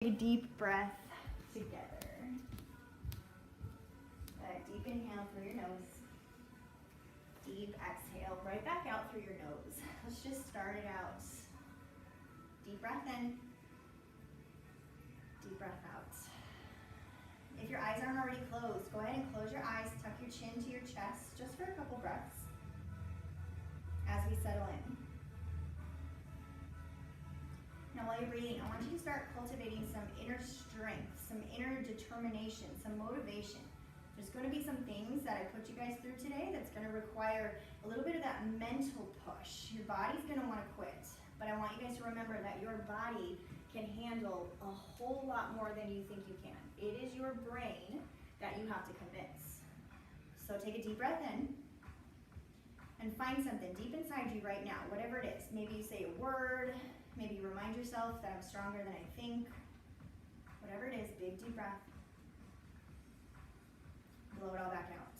Take a deep breath together. Deep inhale through your nose. Deep exhale right back out through your nose. Let's just start it out. Deep breath in. Deep breath out. If your eyes aren't already closed, go ahead and close your eyes. Tuck your chin to your chest just for a couple breaths as we settle in. Now while you're breathing, I want you to start cultivating some inner strength, some inner determination, some motivation. There's going to be some things that I put you guys through today that's going to require a little bit of that mental push. Your body's going to want to quit, but I want you guys to remember that your body can handle a whole lot more than you think you can. It is your brain that you have to convince. So take a deep breath in and find something deep inside you right now, whatever it is. Maybe you say a word. Maybe you remind yourself that I'm stronger than I think. Whatever it is, big deep breath. Blow it all back out.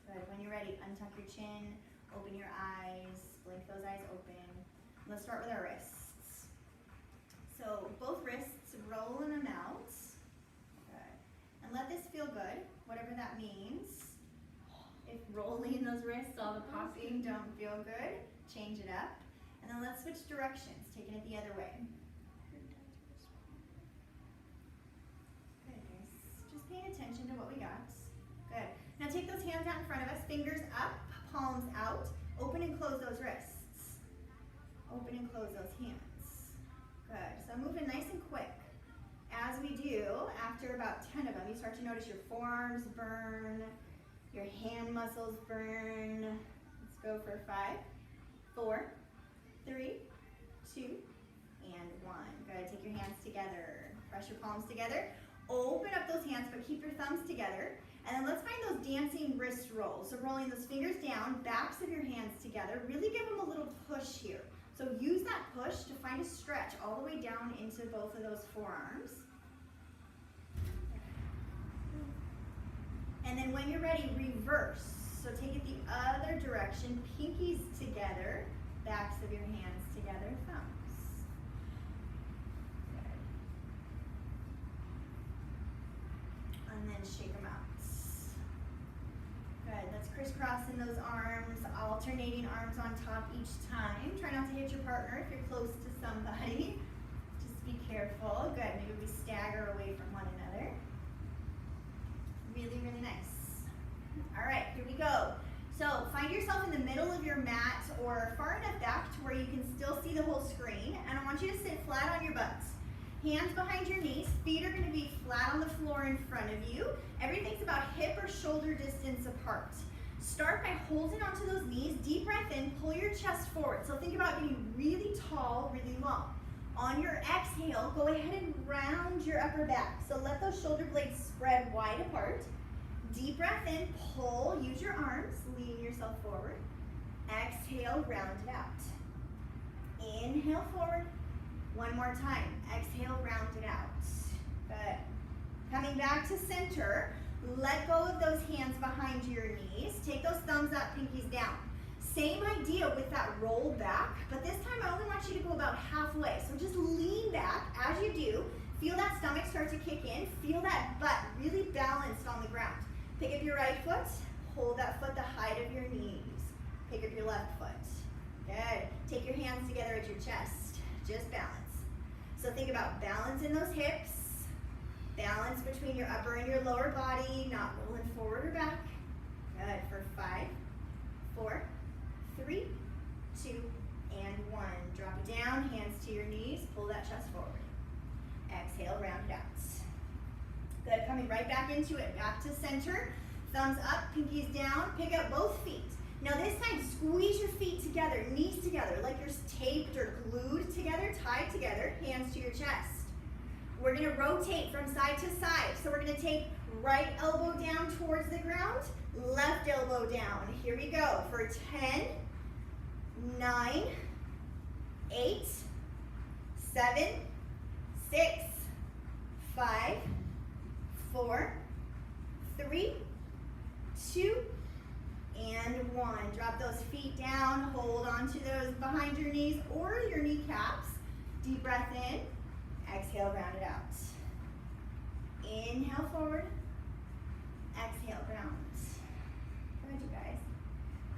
Good. When you're ready, untuck your chin, open your eyes, blink those eyes open. Let's start with our wrists. So both wrists, rolling them out. Good. And let this feel good, whatever that means. If rolling those wrists, all the popping don't feel good, change it up. And then let's switch directions, taking it the other way. Good, guys. Just paying attention to what we got. Good. Now take those hands out in front of us, fingers up, palms out. Open and close those wrists. Open and close those hands. Good. So moving nice and quick. As we do, after about 10 of them, you start to notice your forearms burn, your hand muscles burn. Let's go for 5, 4, 3, 2, and 1. Good. Take your hands together. Press your palms together. Open up those hands, but keep your thumbs together. And then let's find those dancing wrist rolls. So rolling those fingers down, backs of your hands together. Really give them a little push here. So use that push to find a stretch all the way down into both of those forearms. And then when you're ready, reverse. So take it the other direction, pinkies together, backs of your hands together, thumbs. Good. And then shake them out. Good, let's crisscross in those arms, alternating arms on top each time. Try not to hit your partner if you're close to somebody. Just be careful. Good, maybe we stagger away from one another. Really, really nice. All right, here we go. So find yourself in the middle of your mat or far enough back to where you can still see the whole screen. And I want you to sit flat on your butts. Hands behind your knees. Feet are going to be flat on the floor in front of you. Everything's about hip or shoulder distance apart. Start by holding onto those knees. Deep breath in. Pull your chest forward. So think about getting really tall, really long. On your exhale, go ahead and round your upper back. So let those shoulder blades spread wide apart. Deep breath in, pull, use your arms, lean yourself forward. Exhale, round it out. Inhale forward. One more time. Exhale, round it out. Good. Coming back to center, let go of those hands behind your knees. Take those thumbs up, pinkies down. Same idea with that roll back, but this time I only want you to go about halfway. So just lean back as you do. Feel that stomach start to kick in. Feel that butt really balanced on the ground. Pick up your right foot. Hold that foot the height of your knees. Pick up your left foot. Good. Take your hands together at your chest. Just balance. So think about balance in those hips. Balance between your upper and your lower body, not rolling forward or back. Good. For 5, 4, 3, 2, and 1. Drop it down, hands to your knees, pull that chest forward. Exhale, round it out. Good, coming right back into it, back to center. Thumbs up, pinkies down, pick up both feet. Now this time, squeeze your feet together, knees together, like you're taped or glued together, tied together, hands to your chest. We're gonna rotate from side to side. So we're gonna take right elbow down towards the ground, left elbow down. Here we go for 10, 9, 8, 7, 6, 5, 4, 3, 2, and 1. Drop those feet down, hold on to those behind your knees or your kneecaps. Deep breath in. Exhale, round it out. Inhale forward. Exhale, round. Good, you guys.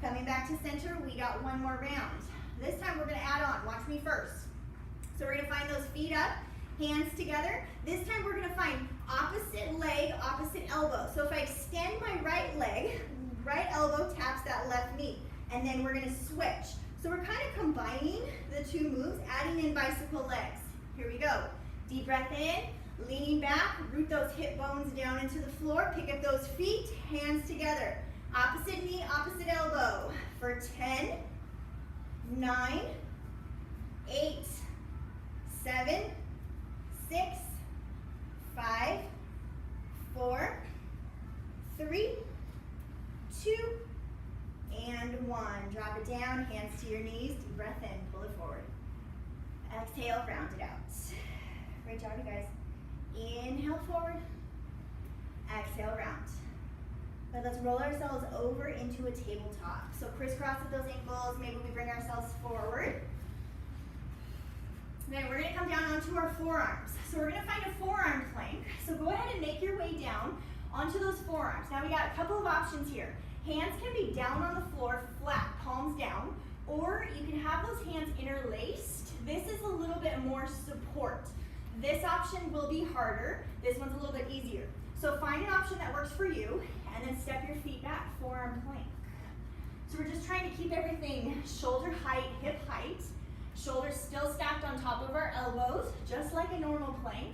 Coming back to center, we got one more round. This time we're gonna add on, watch me first. So we're gonna find those feet up, hands together. This time we're gonna find opposite leg, opposite elbow. So if I extend my right leg, right elbow taps that left knee, and then we're gonna switch. So we're kind of combining the two moves, adding in bicycle legs. Here we go. Deep breath in, leaning back, root those hip bones down into the floor, pick up those feet, hands together. Opposite knee, opposite elbow for 10, 9, 8, 7, 6, 5, 4, 3, 2, and 1. Drop it down, hands to your knees, deep breath in, pull it forward. Exhale, round it out. Great job, you guys. Inhale forward, exhale, round. But let's roll ourselves over into a tabletop. So crisscross with those ankles, maybe we bring ourselves forward. Then we're gonna come down onto our forearms. So we're gonna find a forearm plank. So go ahead and make your way down onto those forearms. Now we got a couple of options here. Hands can be down on the floor, flat, palms down, or you can have those hands interlaced. This is a little bit more support. This option will be harder. This one's a little bit easier. So find an option that works for you, and then step your feet back, forearm plank. So we're just trying to keep everything shoulder height, hip height. Shoulders still stacked on top of our elbows, just like a normal plank.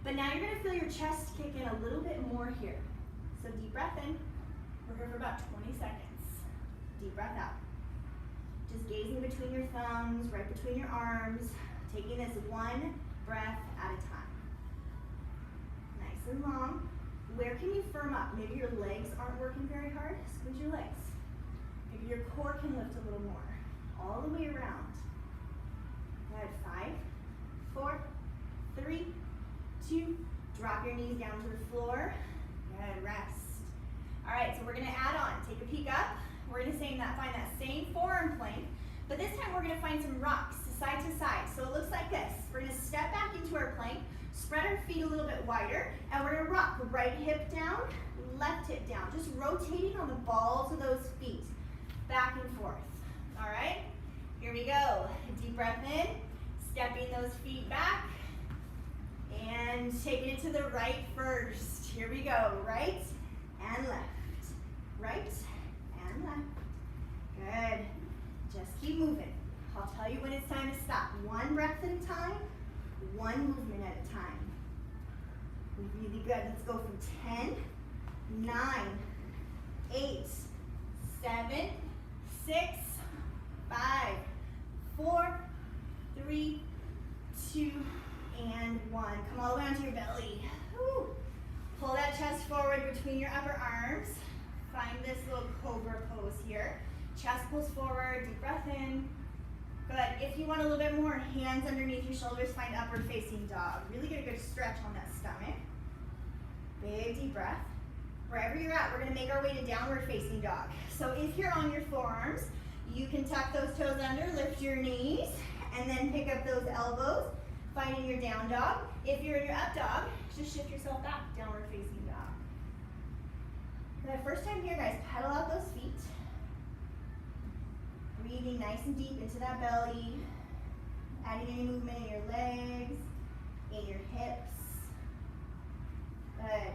But now you're gonna feel your chest kick in a little bit more here. So deep breath in. We're here for about 20 seconds. Deep breath out. Just gazing between your thumbs, right between your arms, taking this one breath at a time. Nice and long. Where can you firm up? Maybe your legs aren't working very hard. Squeeze your legs. Maybe your core can lift a little more. All the way around. Good. 5, 4, 3, 2. Drop your knees down to the floor. Good. Rest. All right, so we're gonna add on. Take a peek up. We're gonna find that same forearm plank, but this time we're gonna find some rocks side to side. So it looks like this. We're gonna step back into our plank, spread our feet a little bit wider, and we're gonna rock right hip down, left hip down, just rotating on the balls of those feet, back and forth. All right, here we go. Deep breath in, stepping those feet back, and taking it to the right first. Here we go, right and left, right and left. Good, just keep moving. I'll tell you when it's time to stop. One breath at a time, one movement at a time. Really good. Let's go from 10, 9, 8, 7, 6, 5, 4, 3, 2, and 1. Come all the way onto your belly. Woo. Pull that chest forward between your upper arms. Find this little cobra pose here. Chest pulls forward, deep breath in. Good. If you want a little bit more, hands underneath your shoulders, find upward facing dog. Really get a good stretch on that stomach. Big deep breath. Wherever you're at, we're gonna make our way to downward facing dog. So if you're on your forearms, you can tuck those toes under, lift your knees, and then pick up those elbows, finding your down dog. If you're in your up dog, just shift yourself back, downward facing dog. Good. First time here, guys, pedal out those feet. Breathing nice and deep into that belly, adding any movement in your legs, in your hips. Good.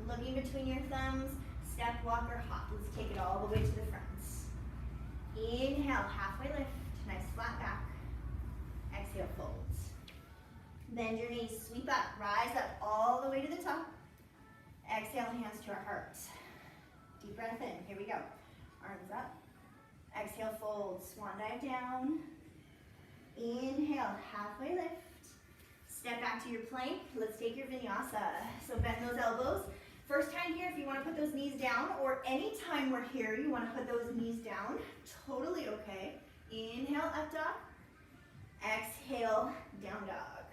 Looking between your thumbs, step, walk, or hop. Let's take it all the way to the front. Inhale, halfway lift, nice flat back. Exhale, folds. Bend your knees, sweep up, rise up all the way to the top. Exhale, hands to our heart. Deep breath in, here we go. Arms up. Exhale, fold, swan dive down. Inhale, halfway lift. Step back to your plank. Let's take your vinyasa. So bend those elbows. First time here, if you want to put those knees down, or any time we're here, you want to put those knees down, totally okay. Inhale, up dog. Exhale, down dog.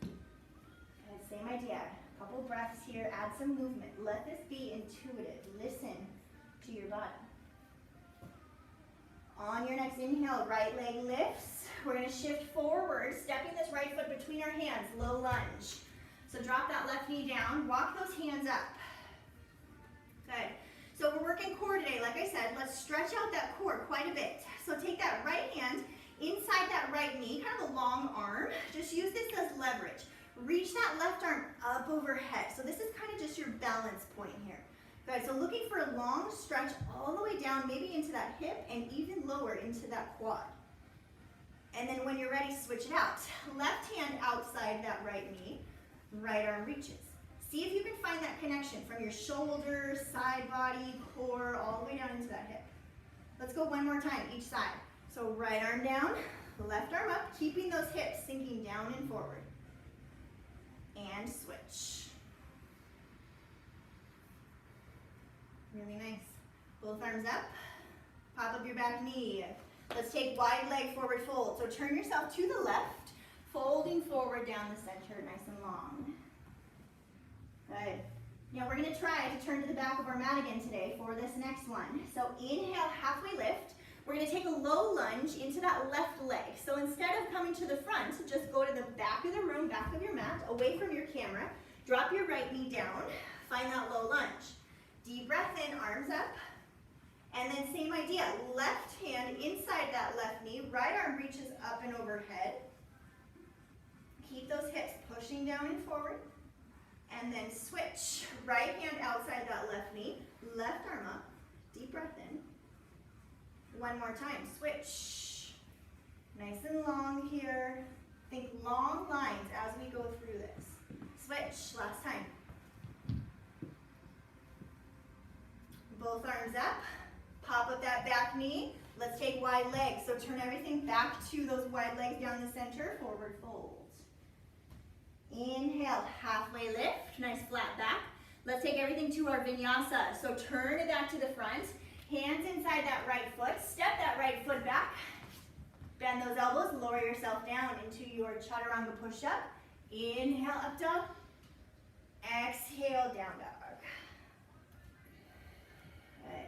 Good, same idea. Couple breaths here, add some movement. Let this be intuitive. Listen to your body. On your next inhale, right leg lifts. We're gonna shift forward, stepping this right foot between our hands, low lunge. So drop that left knee down, walk those hands up. Good. So we're working core today. Like I said, let's stretch out that core quite a bit. So take that right hand inside that right knee, kind of a long arm. Just use this as leverage. Reach that left arm up overhead. So this is kind of just your balance point here. Good, so looking for a long stretch all the way down, maybe into that hip and even lower into that quad. And then when you're ready, switch it out. Left hand outside that right knee, right arm reaches. See if you can find that connection from your shoulders, side body, core, all the way down into that hip. Let's go one more time, each side. So right arm down, left arm up, keeping those hips sinking down and forward. And switch. Really nice. Both arms up. Pop up your back knee. Let's take wide leg forward fold. So turn yourself to the left, folding forward down the center, nice and long. Good. Now we're going to try to turn to the back of our mat again today for this next one. So inhale, halfway lift. We're going to take a low lunge into that left leg. So instead of coming to the front, just go to the back of the room, back of your mat, away from your camera. Drop your right knee down. Find that low lunge. Deep breath in, arms up. And then same idea, left hand inside that left knee, right arm reaches up and overhead. Keep those hips pushing down and forward. And then switch. Right hand outside that left knee, left arm up. Deep breath in. One more time, switch. Nice and long here. Think long lines as we go through this. Switch, last time. Both arms up, pop up that back knee. Let's take wide legs. So turn everything back to those wide legs down the center, forward fold. Inhale, halfway lift, nice flat back. Let's take everything to our vinyasa. So turn it back to the front, hands inside that right foot, step that right foot back, bend those elbows, lower yourself down into your chaturanga push-up. Inhale, up dog. Exhale, down dog. Good.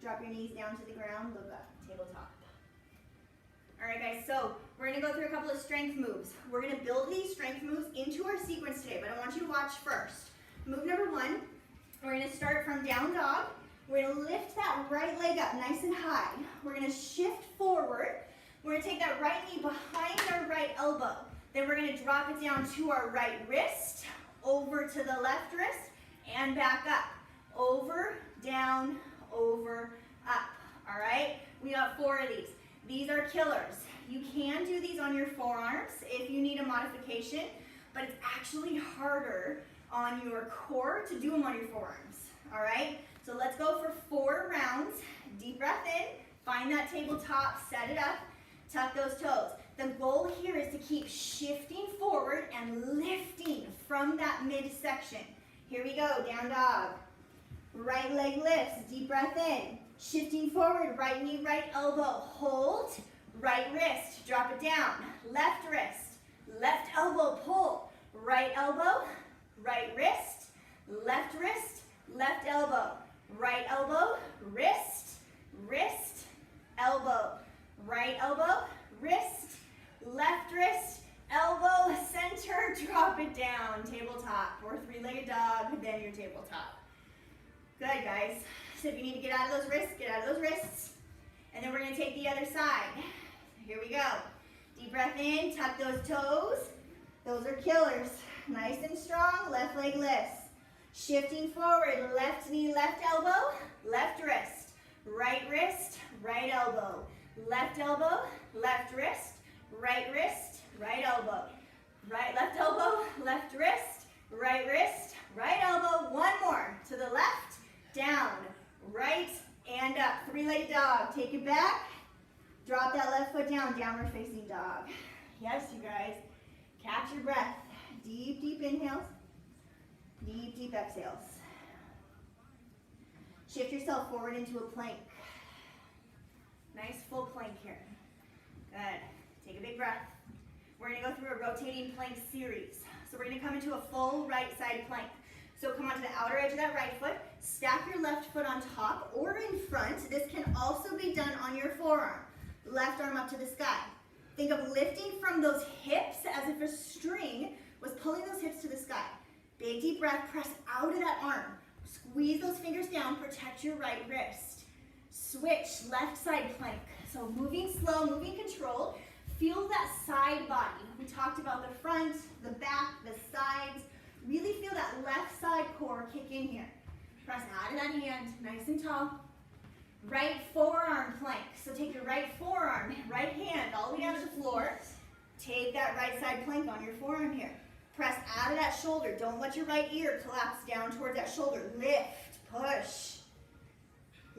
Drop your knees down to the ground, look up, tabletop. All right, guys, so we're gonna go through a couple of strength moves. We're gonna build these strength moves into our sequence today, but I want you to watch first. Move number one, we're gonna start from down dog. We're gonna lift that right leg up nice and high. We're gonna shift forward. We're gonna take that right knee behind our right elbow. Then we're gonna drop it down to our right wrist, over to the left wrist, and back up. Over, down, over, up. All right? We got 4 of these. These are killers. You can do these on your forearms if you need a modification, but it's actually harder on your core to do them on your forearms. All right? So let's go for 4 rounds. Deep breath in, find that tabletop, set it up, tuck those toes. The goal here is to keep shifting forward and lifting from that midsection. Here we go, down dog. Right leg lifts, deep breath in. Shifting forward, right knee, right elbow, hold. Right wrist, drop it down. Left wrist, left elbow, pull. Right elbow, right wrist, left elbow. Right elbow, wrist, wrist, elbow. Right elbow, wrist, left wrist, elbow, center, drop it down. Tabletop or 3-legged dog, then your tabletop. Good, guys. So if you need to get out of those wrists, get out of those wrists. And then we're going to take the other side. Here we go. Deep breath in, tuck those toes. Those are killers. Nice and strong, left leg lifts. Shifting forward, left knee, left elbow, left wrist. Right elbow. Left elbow, left wrist. Right elbow. Left elbow, left wrist. Right elbow. One more. To the left, down, right, and up. 3-legged dog. Take it back. Drop that left foot down, downward facing dog. Yes, you guys. Catch your breath. Deep, deep inhales. Deep, deep exhales. Shift yourself forward into a plank. Nice full plank here. Good. Take a big breath. We're going to go through a rotating plank series. So we're going to come into a full right side plank. So come onto the outer edge of that right foot, Stack your left foot on top or in front. This can also be done on your forearm. Left arm up to the sky. Think of lifting from those hips as if a string was pulling those hips to the sky. Big deep breath, press out of that arm. Squeeze those fingers down, protect your right wrist. Switch, left side plank. So moving slow, moving controlled. Feel that side body. We talked about the front, the back, the sides. Really feel that left side core kick in here. Press out of that hand, nice and tall. Right forearm plank. So take your right forearm, right hand all the way down to the floor. Take that right side plank on your forearm here. Press out of that shoulder. Don't let your right ear collapse down towards that shoulder. Lift, push.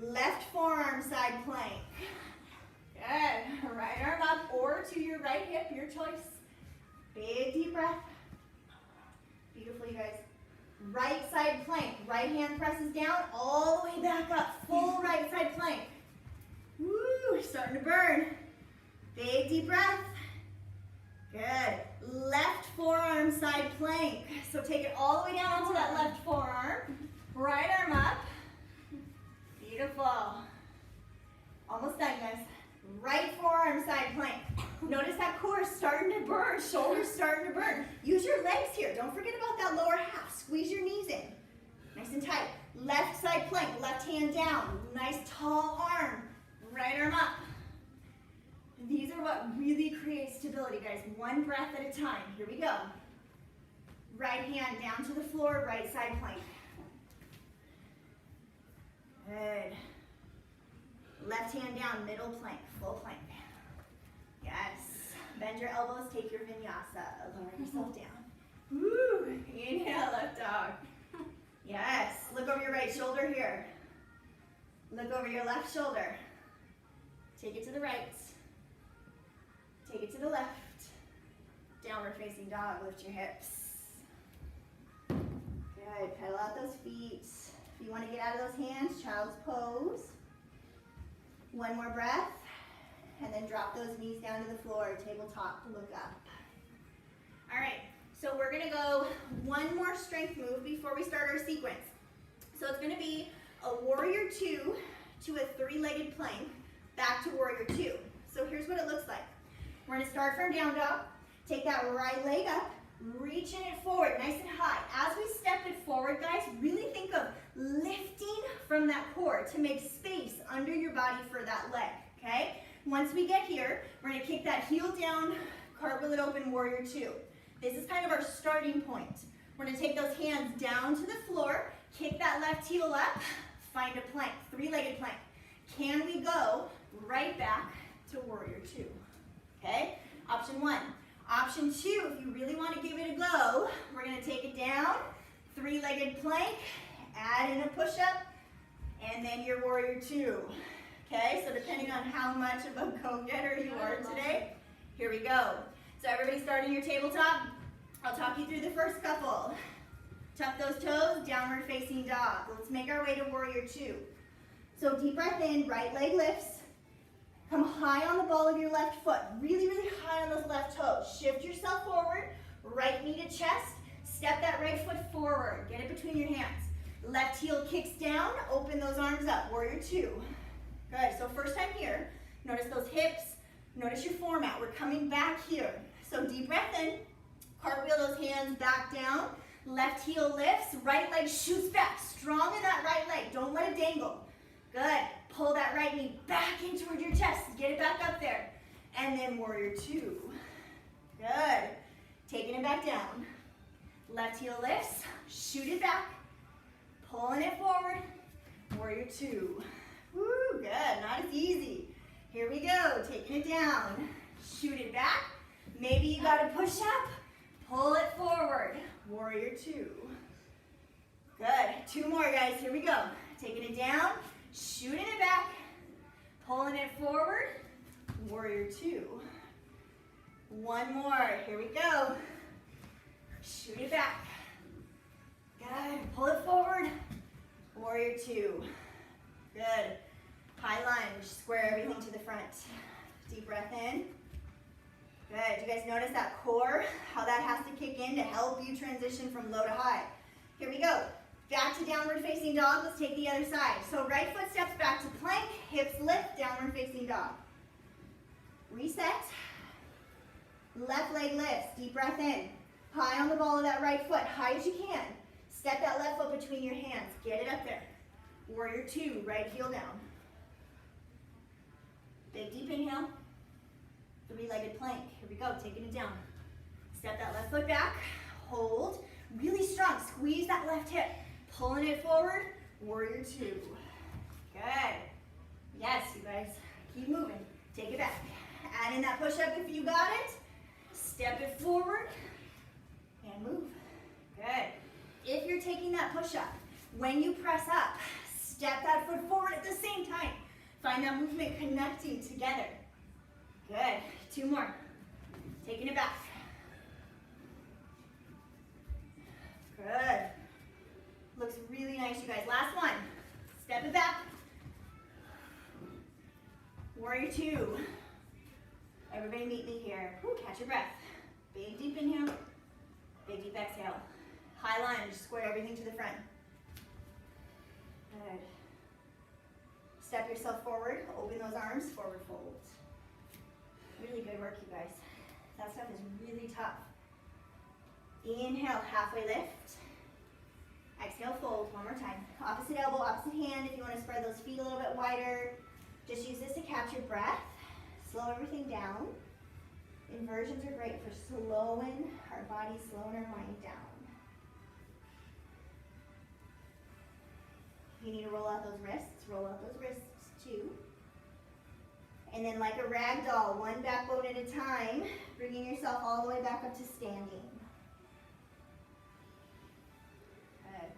Left forearm side plank. Good. Right arm up or to your right hip, your choice. Big deep breath. Beautiful, you guys. Right side plank. Right hand presses down all the way back up. Full right side plank. Woo, starting to burn. Big deep breath. Good. Left forearm side plank. So take it all the way down onto that left forearm. Right arm up. Beautiful. Almost done, guys. Right forearm side plank. Notice that core starting to burn, shoulders starting to burn. Use your legs here. Don't forget about that lower half. Squeeze your knees in. Nice and tight. Left side plank, left hand down. Nice tall arm. Right arm up. These are what really creates stability, guys. One breath at a time. Here we go. Right hand down to the floor, right side plank. Good. Left hand down, middle plank, full plank. Yes. Bend your elbows, take your vinyasa. Lower yourself down. Woo. Inhale, left dog. Yes. Look over your right shoulder here. Look over your left shoulder. Take it to the right. Take it to the left. Downward facing dog. Lift your hips. Good. Pedal out those feet. If you want to get out of those hands, child's pose. One more breath. And then drop those knees down to the floor. Tabletop to look up. All right. So we're going to go one more strength move before we start our sequence. So it's going to be a warrior two to a three-legged plank back to warrior two. So here's what it looks like. We're going to start from down dog. Take that right leg up, reaching it forward nice and high. As we step it forward, guys, really think of lifting from that core to make space under your body for that leg, okay? Once we get here, we're going to kick that heel down, cartwheel it open, warrior two. This is kind of our starting point. We're going to take those hands down to the floor, kick that left heel up, find a plank, three-legged plank. Can we go right back to warrior two? Okay, option one. Option two, if you really want to give it a go, we're going to take it down, three-legged plank, add in a push-up, and then your warrior two. Okay, so depending on how much of a go-getter you are today, here we go. So everybody starting your tabletop, I'll talk you through the first couple. Tuck those toes, downward facing dog. Let's make our way to warrior two. So deep breath in, right leg lifts. Come high on the ball of your left foot, really, really high on those left toes. Shift yourself forward, right knee to chest. Step that right foot forward, get it between your hands. Left heel kicks down, open those arms up, warrior two. Good, so first time here, notice those hips, notice your format. We're coming back here. So deep breath in, cartwheel those hands back down, left heel lifts, right leg shoots back, strong in that right leg, don't let it dangle. Good. Pull that right knee back in toward your chest. Get it back up there. And then warrior two. Good. Taking it back down. Left heel lifts. Shoot it back. Pulling it forward. Warrior two. Woo, good. Not as easy. Here we go. Taking it down. Shoot it back. Maybe you got to push up. Pull it forward. Warrior two. Good. Two more, guys. Here we go. Taking it down. Shooting it back, pulling it forward, warrior two. One more, here we go. Shoot it back. Good, pull it forward, warrior two. Good, high lunge, square everything to the front. Deep breath in. Good, do you guys notice that core, how that has to kick in to help you transition from low to high? Here we go. Back to downward facing dog. Let's take the other side. So right foot steps back to plank, hips lift, downward facing dog. Reset. Left leg lifts, deep breath in. High on the ball of that right foot, high as you can. Step that left foot between your hands. Get it up there. Warrior two, right heel down. Big deep inhale. Three-legged plank. Here we go, taking it down. Step that left foot back. Hold. Really strong. Squeeze that left hip. Pulling it forward. Warrior two. Good. Yes, you guys. Keep moving. Take it back. Add in that push-up if you got it. Step it forward. And move. Good. If you're taking that push-up, when you press up, step that foot forward at the same time. Find that movement connecting together. Good. Two more. Taking it back. Good. Looks really nice, you guys. Last one. Step it back. Warrior two. Everybody meet me here. Woo, catch your breath. Big deep inhale. Big deep exhale. High lunge. Square everything to the front. Good. Step yourself forward. Open those arms. Forward fold. Really good work, you guys. That stuff is really tough. Inhale, halfway lift. Exhale, fold. One more time. Opposite elbow, opposite hand. If you want to spread those feet a little bit wider, just use this to catch your breath. Slow everything down. Inversions are great for slowing our body, slowing our mind down. You need to roll out those wrists. Roll out those wrists too. And then like a rag doll, one backbone at a time, bringing yourself all the way back up to standing. Good.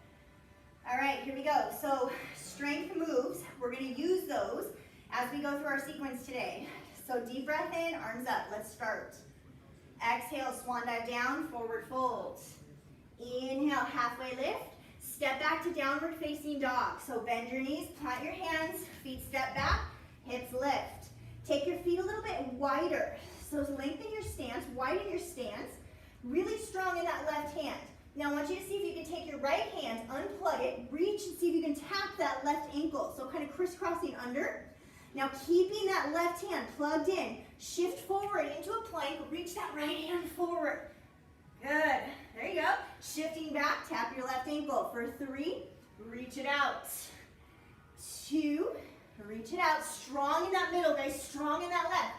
All right, here we go. So strength moves, we're going to use those as we go through our sequence today. So deep breath in, arms up. Let's start. Exhale, swan dive down, forward fold. Inhale, halfway lift. Step back to downward facing dog. So bend your knees, plant your hands, feet step back, hips lift. Take your feet a little bit wider. So lengthen your stance, widen your stance. Really strong in that left hand. Now I want you to see if you can take your right hand, unplug it, reach and see if you can tap that left ankle. So kind of crisscrossing under. Now keeping that left hand plugged in, shift forward into a plank, reach that right hand forward. Good, there you go. Shifting back, tap your left ankle for 3, reach it out. 2, reach it out, strong in that middle, guys, strong in that left.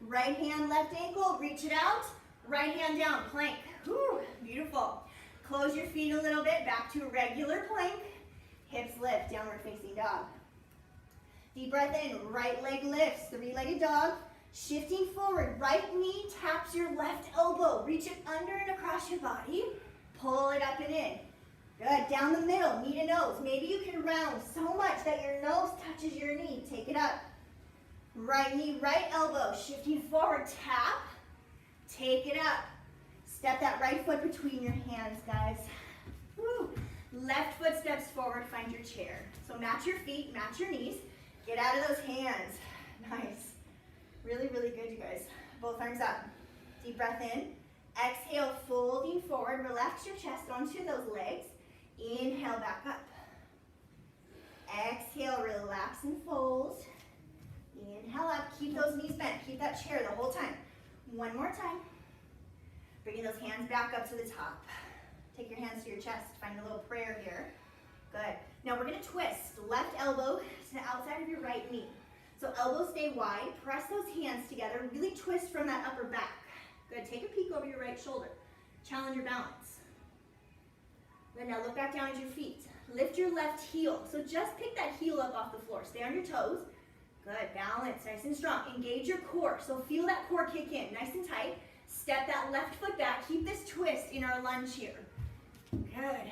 Right hand, left ankle, reach it out, right hand down, plank. Whew, beautiful. Close your feet a little bit, back to a regular plank. Hips lift, downward facing dog. Deep breath in, right leg lifts, three-legged dog. Shifting forward, right knee taps your left elbow. Reach it under and across your body. Pull it up and in. Good, down the middle, knee to nose. Maybe you can round so much that your nose touches your knee. Take it up. Right knee, right elbow. Shifting forward, tap. Take it up. Step that right foot between your hands, guys. Woo. Left foot steps forward, find your chair. So match your feet, match your knees. Get out of those hands. Nice. Really, really good, you guys. Both arms up. Deep breath in. Exhale, folding forward. Relax your chest onto those legs. Inhale, back up. Exhale, relax and fold. Inhale up. Keep those knees bent. Keep that chair the whole time. One more time. Bringing those hands back up to the top. Take your hands to your chest. Find a little prayer here. Good. Now we're going to twist. Left elbow to the outside of your right knee. So elbows stay wide. Press those hands together. Really twist from that upper back. Good. Take a peek over your right shoulder. Challenge your balance. Good. Now look back down at your feet. Lift your left heel. So just pick that heel up off the floor. Stay on your toes. Good. Balance. Nice and strong. Engage your core. So feel that core kick in. Nice and tight. Step that left foot back. Keep this twist in our lunge here. Good.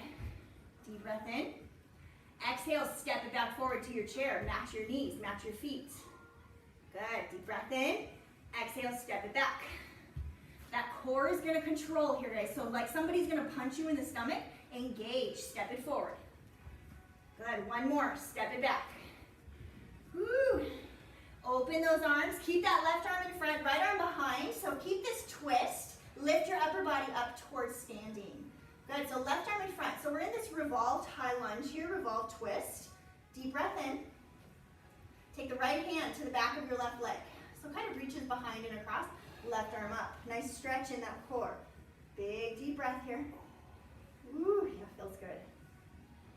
Deep breath in. Exhale, step it back forward to your chair. Match your knees, match your feet. Good. Deep breath in. Exhale, step it back. That core is going to control here, guys. So like somebody's going to punch you in the stomach, engage. Step it forward. Good. One more. Step it back. Woo. Open those arms. Keep that left arm in front, right arm behind. So keep this twist. Lift your upper body up towards standing. Good, so left arm in front. So we're in this revolved high lunge here, revolved twist. Deep breath in. Take the right hand to the back of your left leg. So kind of reaches behind and across, left arm up. Nice stretch in that core. Big deep breath here. Ooh, yeah, feels good.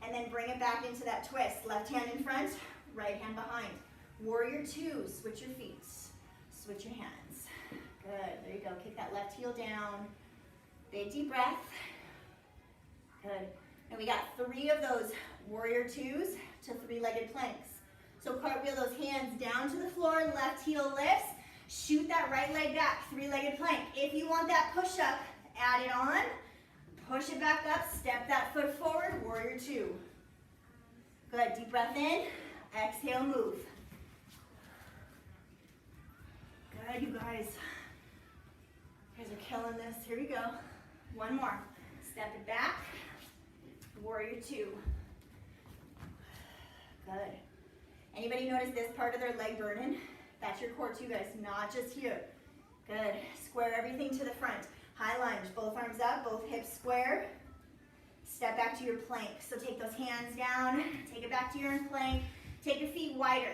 And then bring it back into that twist. Left hand in front, right hand behind. Warrior two, switch your feet. Switch your hands. Good, there you go. Kick that left heel down. Big deep breath. Good. And we got 3 of those warrior twos to 3-legged planks. So cartwheel those hands down to the floor, left heel lifts. Shoot that right leg back, 3-legged plank. If you want that push up, add it on. Push it back up, step that foot forward, warrior two. Good, deep breath in, exhale, move. Good, you guys. You guys are killing this. Here we go. One more. Step it back, warrior two. Good. Anybody notice this part of their leg burning? That's your core too, guys, not just here. Good. Square everything to the front. High lunge, both arms up, both hips square. Step back to your plank. So take those hands down, take it back to your plank. Take your feet wider.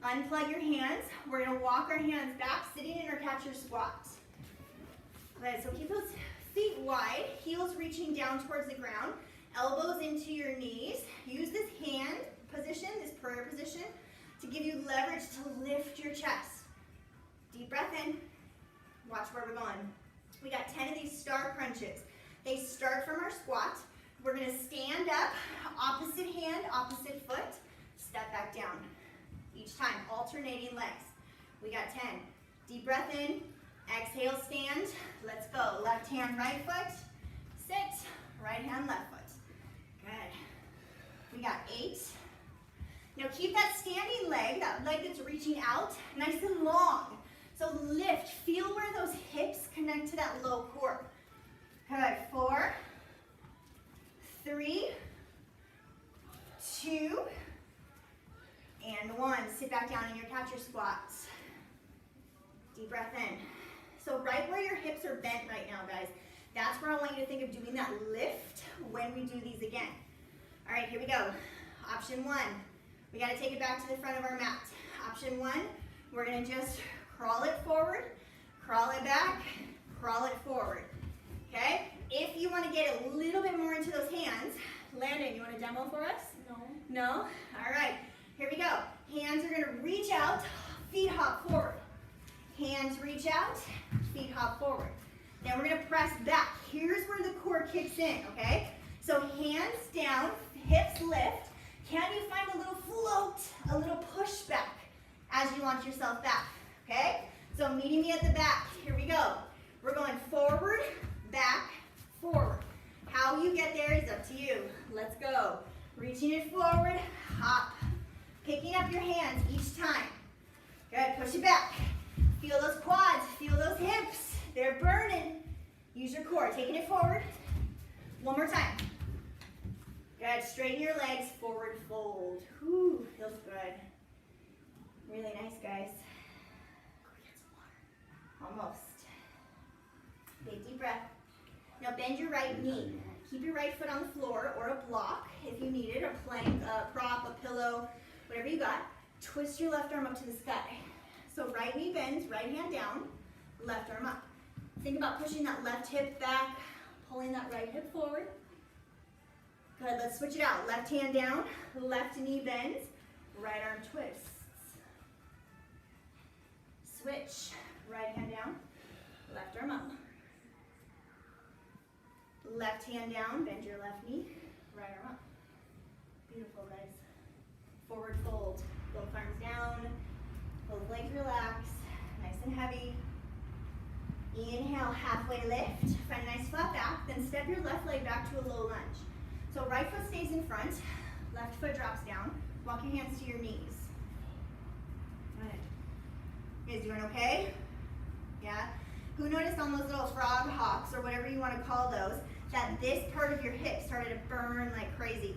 Unplug your hands. We're gonna walk our hands back, sitting in our catcher squat. Good, so keep those feet wide, heels reaching down towards the ground, elbows into your knees. Use this hand position, this prayer position, to give you leverage to lift your chest. Deep breath in. Watch where we're going. We got 10 of these star crunches. They start from our squat. We're gonna stand up, opposite hand, opposite foot, step back down. Each time, alternating legs. We got 10. Deep breath in, exhale, stand. Let's go. Left hand, right foot, sit. Right hand, left foot. Good. We got 8. Now keep that standing leg, that leg that's reaching out, nice and long. So lift, feel where those hips connect to that low core. Good, 4, 3, 2, and 1. Sit back down in your catcher squats. Deep breath in. So right where your hips are bent right now, guys, that's where I want you to think of doing that lift when we do these again. All right, here we go. Option 1, we gotta take it back to the front of our mat. Option 1, we're gonna just crawl it forward, crawl it back, crawl it forward, okay? If you want to get a little bit more into those hands, Landon, you want to demo for us? No. No? All right, here we go. Hands are going to reach out, feet hop forward. Hands reach out, feet hop forward. Then we're going to press back. Here's where the core kicks in, okay? So hands down, hips lift. Can you find a little float, a little push back as you launch yourself back? Okay, so meeting me at the back. Here we go. We're going forward, back, forward. How you get there is up to you. Let's go. Reaching it forward, hop. Picking up your hands each time. Good, push it back. Feel those quads, feel those hips. They're burning. Use your core, taking it forward. One more time. Good, straighten your legs, forward fold. Whew, feels good. Really nice, guys. Almost. Big deep breath. Now bend your right knee. Keep your right foot on the floor or a block if you need it, a plank, a prop, a pillow, whatever you got. Twist your left arm up to the sky. So right knee bends, right hand down, left arm up. Think about pushing that left hip back, pulling that right hip forward. Good, let's switch it out. Left hand down, left knee bends, right arm twists. Switch. Right hand down, left arm up. Left hand down, bend your left knee, right arm up. Beautiful, guys. Forward fold, both arms down, both legs relax, nice and heavy. Inhale, halfway lift, find a nice flat back, then step your left leg back to a low lunge. So right foot stays in front, left foot drops down, walk your hands to your knees. Good. You guys doing okay? Yeah? Who noticed on those little frog hops, or whatever you want to call those, that this part of your hip started to burn like crazy?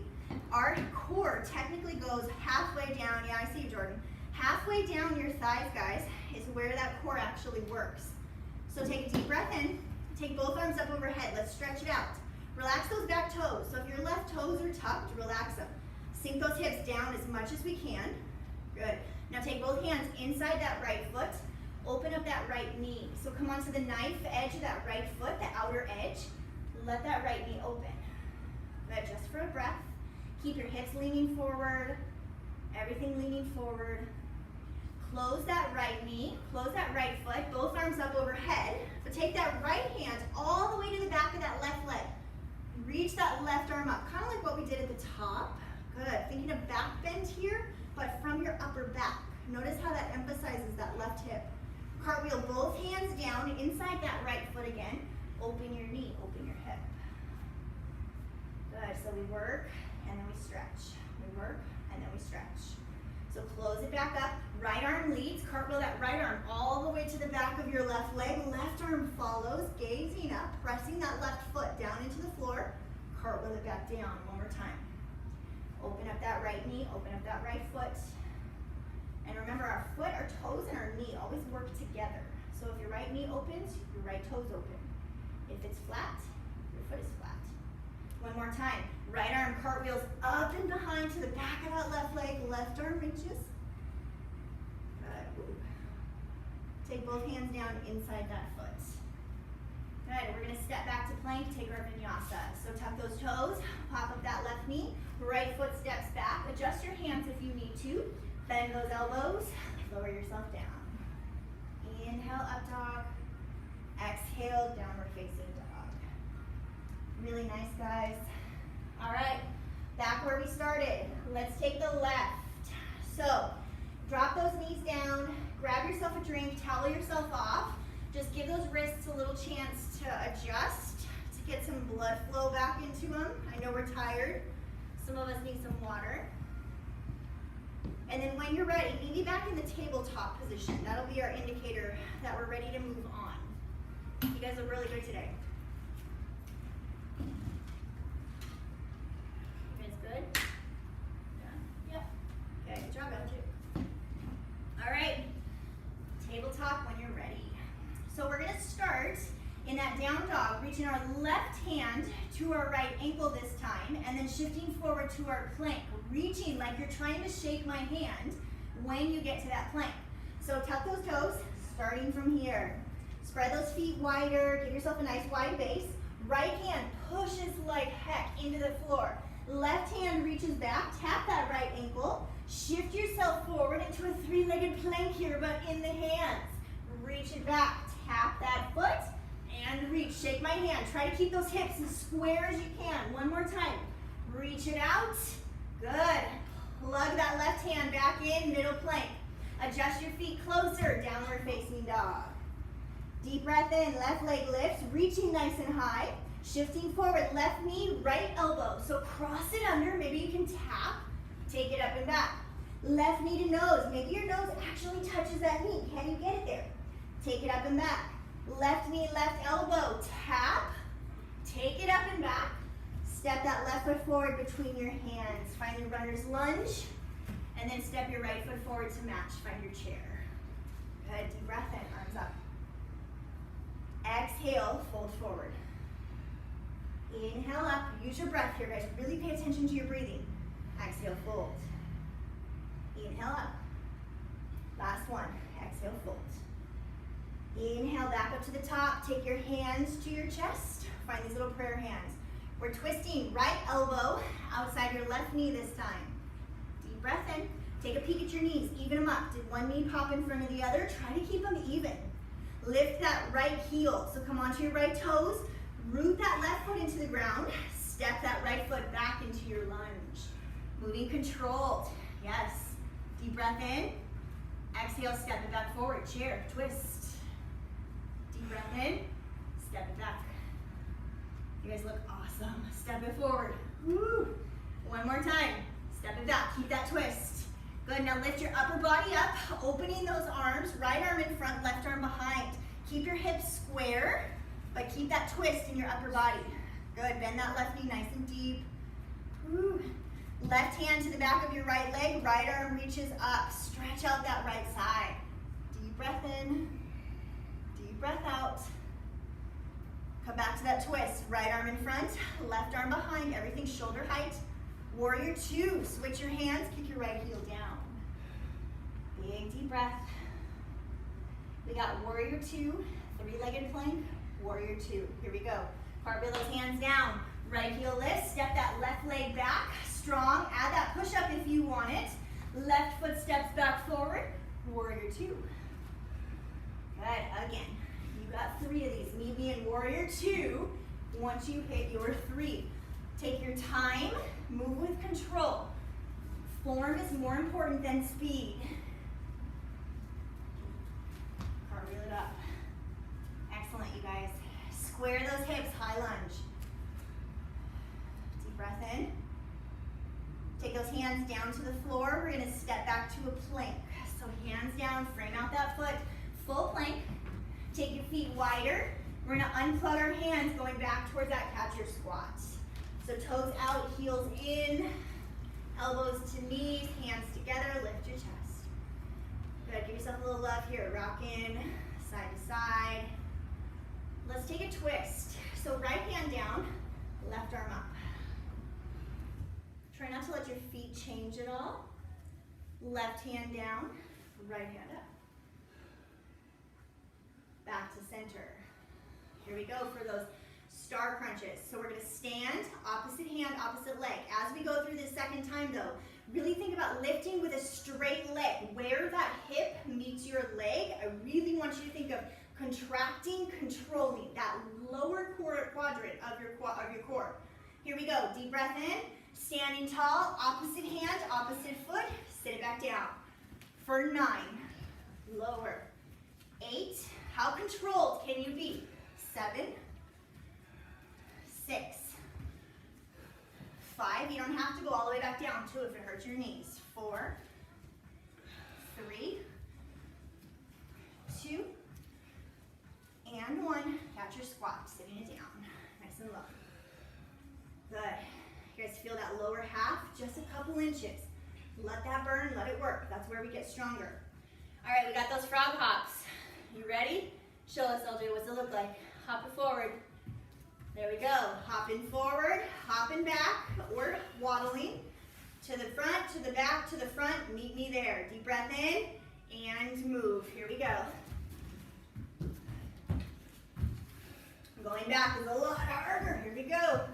Our core technically goes halfway down. Yeah, I see you, Jordan. Halfway down your thighs, guys, is where that core actually works. So take a deep breath in, Take both arms up overhead. Let's stretch it out. Relax those back toes. So if your left toes are tucked, relax them. Sink those hips down as much as we can. Good. Now take both hands inside that right foot. Open up that right knee. So come onto the knife edge of that right foot, the outer edge. Let that right knee open. Good, just for a breath. Keep your hips leaning forward. Everything leaning forward. Close that right knee, close that right foot, both arms up overhead. So take that right hand all the way to the back of that left leg. Reach that left arm up, kind of like what we did at the top. Good, thinking of back bend here, but from your upper back. Notice how that emphasizes that left hip. Cartwheel both hands down inside that right foot again. Open your knee, open your hip. Good, so we work and then we stretch. We work and then we stretch. So close it back up, right arm leads, cartwheel that right arm all the way to the back of your left leg, left arm follows, gazing up, pressing that left foot down into the floor, cartwheel it back down, one more time. Open up that right knee, open up that right foot. And remember our foot, our toes, and our knee always work together. So if your right knee opens, your right toes open. If it's flat, your foot is flat. One more time. Right arm cartwheels up and behind to the back of that left leg. Left arm reaches. Good. Take both hands down inside that foot. Good. We're going to step back to plank, take our vinyasa. So tuck those toes, pop up that left knee. Right foot steps back. Adjust your hands if you need to. Bend those elbows. Lower yourself down. Inhale, up dog. Exhale, downward facing dog. Really nice, guys. All right, back where we started. Let's take the left. So, drop those knees down, grab yourself a drink, towel yourself off. Just give those wrists a little chance to adjust, to get some blood flow back into them. I know we're tired. Some of us need some water. And then when you're ready, maybe back in the tabletop position. That'll be our indicator that we're ready to move on. You guys are really good today. Good? Yeah? Yep. Okay, good job, LJ. All right, tabletop when you're ready. So we're gonna start in that down dog, reaching our left hand to our right ankle this time, and then shifting forward to our plank, reaching like you're trying to shake my hand when you get to that plank. So tuck those toes, starting from here. Spread those feet wider, give yourself a nice wide base. Right hand pushes like heck into the floor. Left hand reaches back, tap that right ankle, shift yourself forward into a three-legged plank here, but in the hands. Reach it back, tap that foot, and reach. Shake my hand. Try to keep those hips as square as you can. One more time. Reach it out. Good. Plug that left hand back in, middle plank. Adjust your feet closer, downward facing dog. Deep breath in, left leg lifts, reaching nice and high. Shifting forward, left knee, right elbow. So cross it under, maybe you can tap, take it up and back. Left knee to nose, maybe your nose actually touches that knee. Can you get it there? Take it up and back. Left knee, left elbow, tap, take it up and back. Step that left foot forward between your hands. Find your runner's lunge, and then step your right foot forward to match. Find your chair. Good, deep breath in, arms up. Exhale, fold forward. Inhale up, use your breath here, guys. Really pay attention to your breathing. Exhale, fold. Inhale up. Last one, exhale, fold. Inhale, back up to the top. Take your hands to your chest. Find these little prayer hands. We're twisting right elbow outside your left knee this time. Deep breath in. Take a peek at your knees. Even them up. Did one knee pop in front of the other? Try to keep them even. Lift that right heel. So come onto your right toes. Root that left foot into the ground. Step that right foot back into your lunge. Moving controlled. Yes. Deep breath in. Exhale, step it back forward. Chair, twist. Deep breath in. Step it back. You guys look awesome. Step it forward. Woo. One more time. Step it back. Keep that twist. Good. Now lift your upper body up, opening those arms. Right arm in front, left arm behind. Keep your hips square, but keep that twist in your upper body. Good. Bend that left knee nice and deep. Woo. Left hand to the back of your right leg. Right arm reaches up. Stretch out that right side. Deep breath in. Deep breath out. Come back to that twist. Right arm in front, left arm behind, everything shoulder height. Warrior two, switch your hands, kick your right heel down. Big deep breath. We got warrior two, three-legged plank, warrior two. Here we go. Cartwheel those hands down. Right heel lifts, step that left leg back, strong. Add that push-up if you want it. Left foot steps back forward, warrior two. Good, again. You got three of these. Meet me in warrior two once you hit your three. Take your time, move with control. Form is more important than speed. Cartwheel it up. Excellent, you guys. Square those hips, high lunge. Deep breath in. Take those hands down to the floor. We're gonna step back to a plank. So hands down, frame out that foot, full plank. Take your feet wider. We're gonna unplug our hands going back towards that catcher squat. So toes out, heels in, elbows to knees, hands together, lift your chest. Good, give yourself a little love here. Rock in, side to side. Let's take a twist. So right hand down, left arm up. Try not to let your feet change at all. Left hand down, right hand up. Back to center. Here we go for those star crunches. So we're gonna stand, opposite hand, opposite leg. As we go through this second time though, really think about lifting with a straight leg. Where that hip meets your leg, I really want you to think of contracting, controlling that lower quadrant of your core. Here we go, deep breath in, standing tall, opposite hand, opposite foot, sit it back down. For 9, lower, 8, how controlled can you be? 7, 6, 5, you don't have to go all the way back down, 2 if it hurts your knees. 4, 3, 2, and 1. Catch your squat, sitting it down, nice and low. Good. You guys feel that lower half, just a couple inches. Let that burn, let it work. That's where we get stronger. All right, we got those frog hops. You ready? Show us, LJ, what's it look like? Hop it forward. There we go. Hopping forward, hopping back, or waddling. To the front, to the back, to the front. Meet me there. Deep breath in and move. Here we go. Going back is a lot harder. Here we go.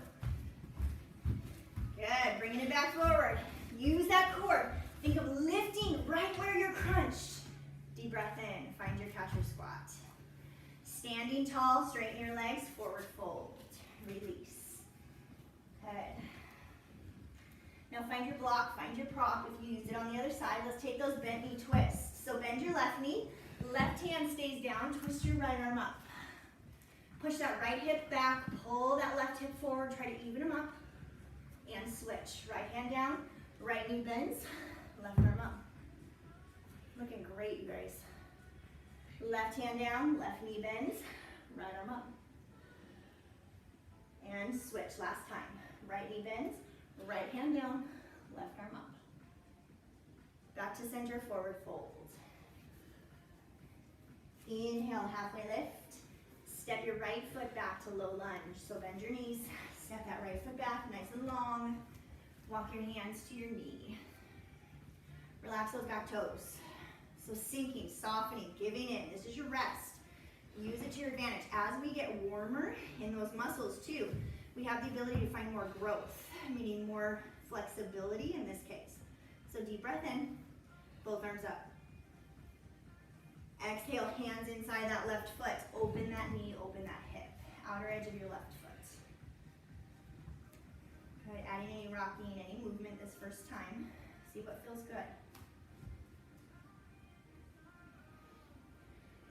Good. Bringing it back forward. Use that core. Think of lifting right where you're crunched. Deep breath in. Find your catcher squat. Standing tall, straighten your legs, forward fold. Release. Good. Now find your block, find your prop. If you used it on the other side, let's take those bent knee twists. So bend your left knee, left hand stays down, twist your right arm up. Push that right hip back, pull that left hip forward, try to even them up, and switch. Right hand down, right knee bends, left arm up. Looking great, you guys. Left hand down, left knee bends, right arm up. And switch, last time. Right knee bends, right hand down, left arm up. Back to center, forward fold. Inhale, halfway lift. Step your right foot back to low lunge. So bend your knees, step that right foot back, nice and long. Walk your hands to your knee. Relax those back toes. So sinking, softening, giving in. This is your rest. Use it to your advantage. As we get warmer in those muscles too, we have the ability to find more growth, meaning more flexibility in this case. So deep breath in, both arms up. Exhale, hands inside that left foot. Open that knee, open that hip. Outer edge of your left foot. Good, adding any rocking, any movement this first time. See what feels good.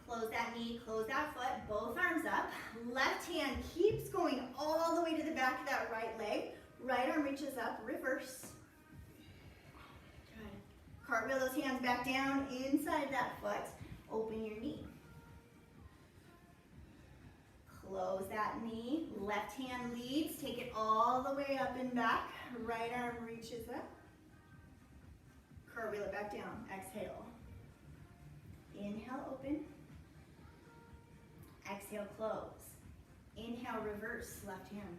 Close that knee, close that foot, both arms up. Left hand keeps going all the way to the back of that right leg. Right arm reaches up, reverse. Good. Cartwheel those hands back down inside that foot. Open your knee. Close that knee. Left hand leads. Take it all the way up and back. Right arm reaches up. Cartwheel it back down. Exhale. Inhale, open. Exhale, close. Inhale, reverse, left hand.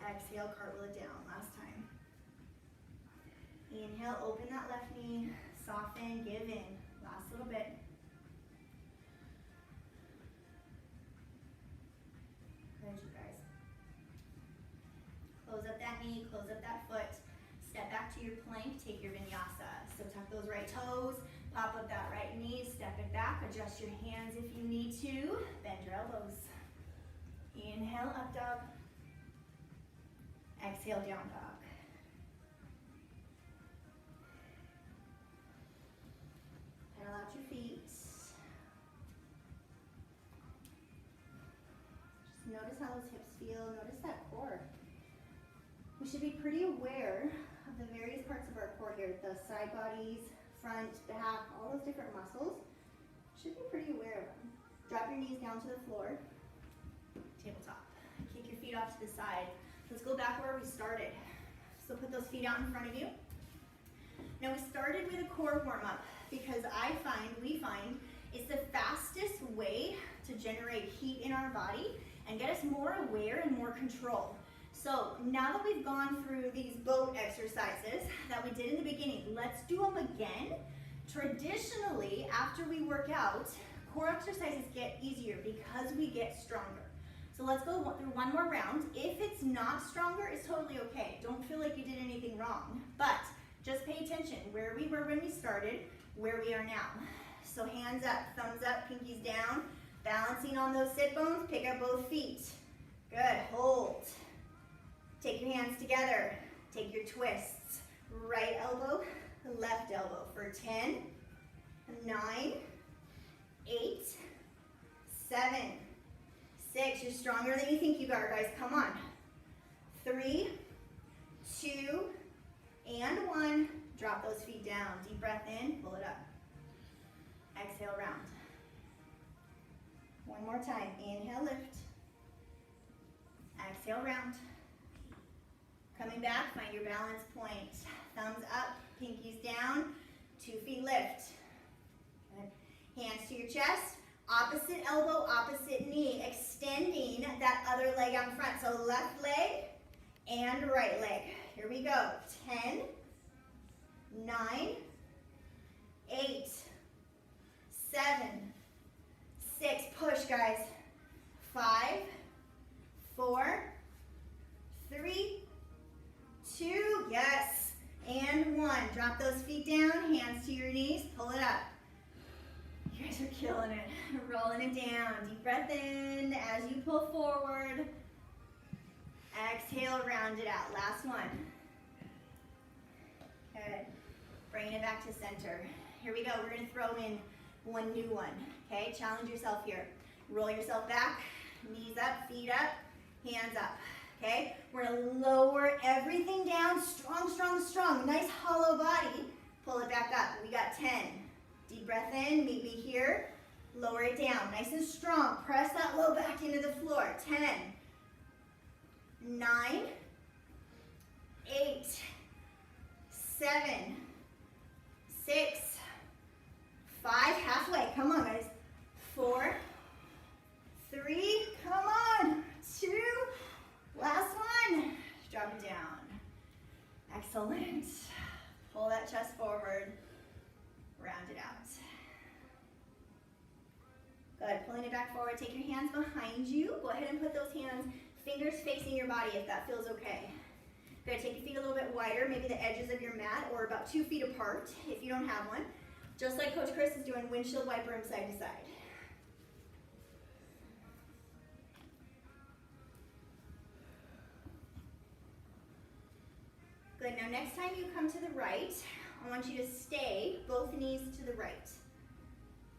Exhale, cartwheel it down, last time. Inhale, open that left knee, soften, give in. Last little bit. Good, you guys. Close up that knee, close up that foot. Step back to your plank, take your vinyasa. So tuck those right toes, pop up that right knee, step it back, adjust your hands if you need to. Bend your elbows. Inhale, up dog. Exhale, down dog. Pedal out your feet. Just notice how those hips feel. Notice that core. We should be pretty aware of the various parts of our core here. The side bodies, front, back, all those different muscles. Should be pretty aware of them. Drop your knees down to the floor. Tabletop. Kick your feet off to the side. Let's go back where we started. So put those feet out in front of you. Now we started with a core warm-up because we find it's the fastest way to generate heat in our body and get us more aware and more control. So now that we've gone through these boat exercises that we did in the beginning, let's do them again. Traditionally, after we work out, core exercises get easier because we get stronger. So let's go through one more round. If it's not stronger, it's totally okay. Don't feel like you did anything wrong, but just pay attention where we were when we started, where we are now. So hands up, thumbs up, pinkies down, balancing on those sit bones, pick up both feet. Good, hold. Take your hands together, take your twists. Right elbow, left elbow for 10, 9, 8, 7, 6, you're stronger than you think you are, guys, come on. 3, 2, and 1, drop those feet down. Deep breath in, pull it up. Exhale, round. One more time, inhale, lift. Exhale, round. Coming back, find your balance point. Thumbs up, pinkies down, 2 feet lift. Good. Hands to your chest. Opposite elbow, opposite knee, extending that other leg out front. So left leg and right leg. Here we go. 10, 9, 8, 7, 6. Push, guys. 5, 4, 3, 2. Yes. And 1. Drop those feet down. Hands to your knees. Pull it up. You guys are killing it. Rolling it down. Deep breath in as you pull forward. Exhale, round it out. Last one. Good. Bringing it back to center. Here we go. We're going to throw in one new one. Okay? Challenge yourself here. Roll yourself back. Knees up, feet up, hands up. Okay? We're going to lower everything down. Strong, strong, strong. Nice hollow body. Pull it back up. We got 10. Deep breath in, meet me here. Lower it down, nice and strong. Press that low back into the floor. 10, 9, 8, 7, 6, 5, halfway. Come on, guys. 4, 3, come on. 2, last one. Drop it down. Excellent. Pull that chest forward. Round it out. Good, pulling it back forward. Take your hands behind you. Go ahead and put those hands, fingers facing your body if that feels okay. Good, take your feet a little bit wider, maybe the edges of your mat or about 2 feet apart if you don't have one. Just like Coach Chris is doing, windshield wiper him side to side. Good, now next time you come to the right, I want you to stay both knees to the right.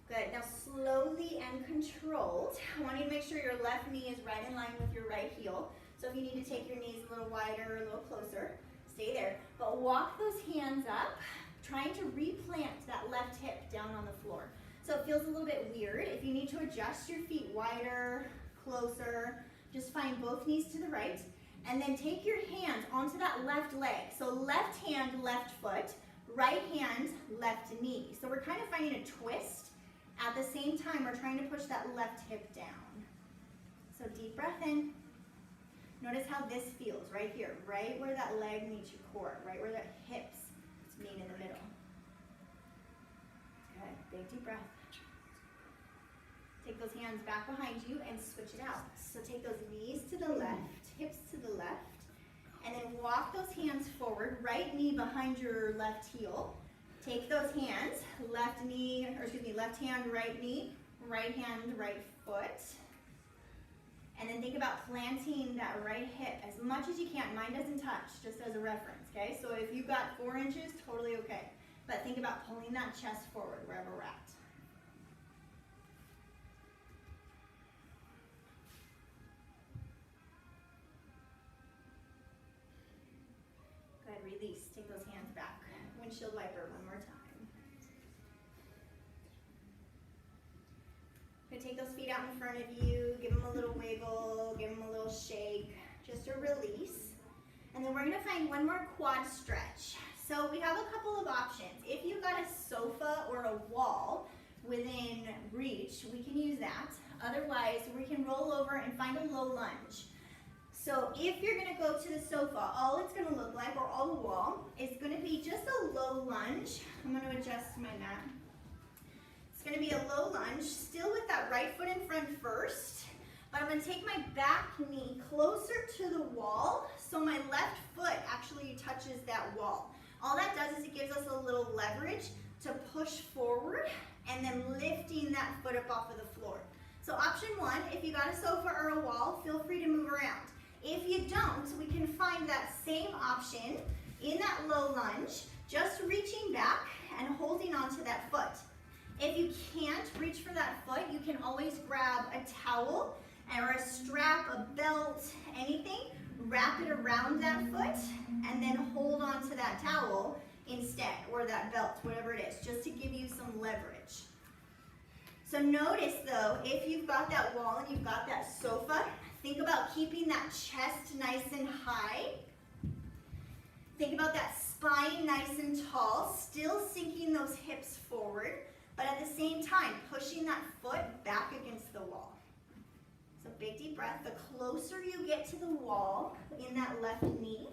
Good, now slowly and controlled, I want you to make sure your left knee is right in line with your right heel. So if you need to take your knees a little wider or a little closer, stay there. But walk those hands up, trying to replant that left hip down on the floor. So it feels a little bit weird. If you need to adjust your feet wider, closer, just find both knees to the right. And then take your hands onto that left leg. So left hand, left foot. Right hand, left knee. So we're kind of finding a twist At the same time, we're trying to push that left hip down. So deep breath in. Notice how this feels right here, right where that leg meets your core, right where that hips meet in the middle. Good, big deep breath. Take those hands back behind you and switch it out. So take those knees to the left, hips to the left, and then walk those hands forward, right knee behind your left heel. Take those hands, left hand, right knee, right hand, right foot. And then think about planting that right hip as much as you can. Mine doesn't touch, just as a reference, okay? So if you've got 4 inches, totally okay. But think about pulling that chest forward wherever we're at. Go ahead, release. Take those hands back. Windshield wiper one more time. Take those feet out in front of you, give them a little wiggle, give them a little shake, just a release. And then we're gonna find one more quad stretch. So we have a couple of options. If you've got a sofa or a wall within reach, we can use that. Otherwise, we can roll over and find a low lunge. So if you're gonna go to the sofa, all it's gonna look like, or all the wall, is gonna be just a low lunge. I'm gonna adjust my mat. It's gonna be a low lunge, still with that right foot in front first, but I'm gonna take my back knee closer to the wall so my left foot actually touches that wall. All that does is it gives us a little leverage to push forward and then lifting that foot up off of the floor. So option one, if you got a sofa or a wall, feel free to move around. If you don't, we can find that same option in that low lunge, just reaching back and holding onto that foot. If you can't reach for that foot, you can always grab a towel or a strap, a belt, anything, wrap it around that foot, and then hold on to that towel instead, or that belt, whatever it is, just to give you some leverage. So notice though, if you've got that wall and you've got that sofa, think about keeping that chest nice and high. Think about that spine nice and tall, still sinking those hips forward, but at the same time, pushing that foot back against the wall. So big deep breath. The closer you get to the wall in that left knee,